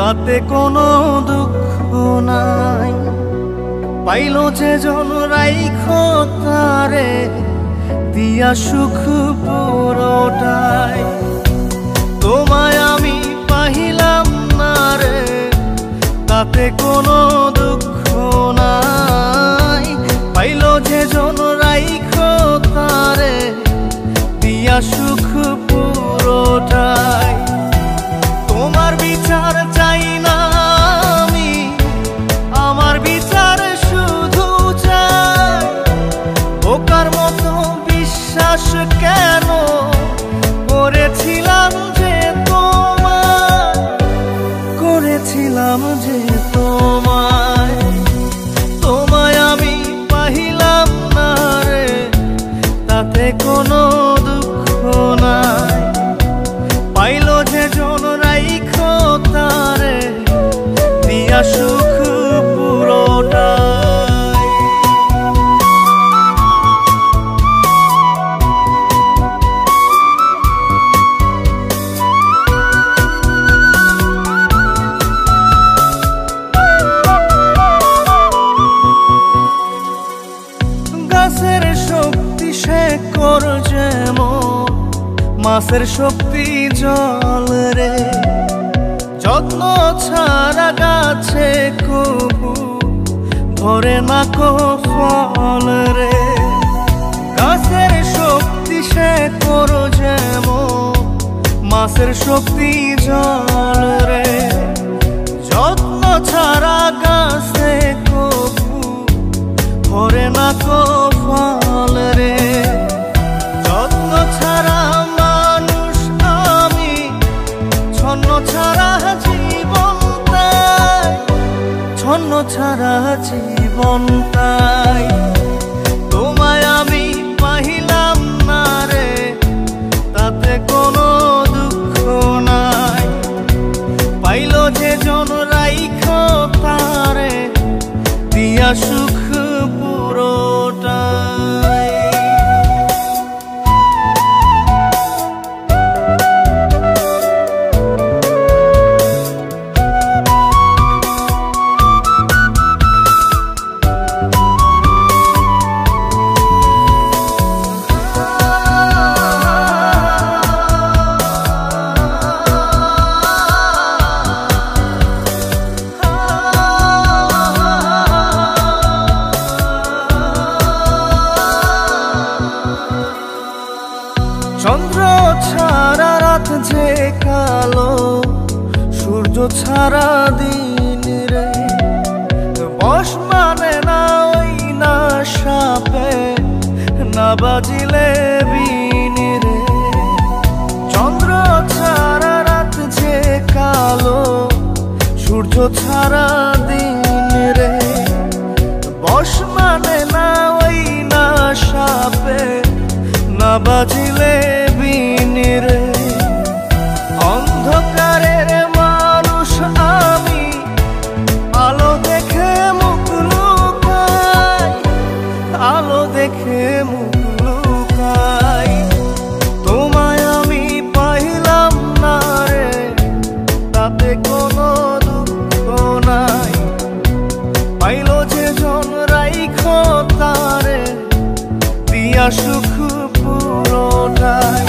তাতে কোনো দুঃখ নাই। পাইলো যে জন রাইখো তারে দিয়া সুখ পুরোটাই। তোমায় আমি পাইলাম না রে তাতে কোনো দুঃখ নাই। পাইলো যে জন রাইখো তারে দিয়া সুখ পুরোটাই। তোমার বিচার চাই না আমি, আমার বিচার শুধু চাই। বোকার মতো বিশ্বাস কেন করেছিলাম যে তোমায়, করেছিলাম যে তোমায়। তোমায় আমি পাইলাম না রে তাতে কোনো দুঃখ নাই। পাইলো যে জন রাইখো তারে দিয়া সুখ পুরোটাই। গাছের শক্তি শেকর যেমন, মাছের শক্তি জল রে। যত্ন ছাড়া গাছে কবু ধরে না কো ফল রে। গাছের শক্তি শেকর যেমন, মাছের শক্তি জল রে। যত্ন ছাড়া গাছে কবু ধরে না কো ফল রে। যত্ন ছাড়া মানুষ আমি, ছন্ন ছাড়া জীবন তাই, ছন্ন ছাড়া জীবন তাই। তোমায় আমি পাইলাম না রে তাতে কোনো দুঃখ নাই। পাইলো যে জন রাইখো তারে দিয়া সুখ পুরোটাই। চন্দ্র ছাড়া রাত যে কালো, সূর্য ছাড়া দিন রে। বশ মানে না ওই না সাপে, না বাজিলে বিন রে। চন্দ্র ছাড়া রাত যে কালো, সূর্য ছাড়া দিন রে। বশ মানে না ওই না সাপে, না বাজিলে বিন রে। অন্ধকারের মানুষ আমি, আলো দেখে মুখ লুকাই, আলো দেখে মুখ লুকাই। তোমায় আমি পাইলাম না রে তাতে কোনো দুঃখ নাই। পাইলো যে জন রাইখো তারে দিয়া সুখ পুরোটাই।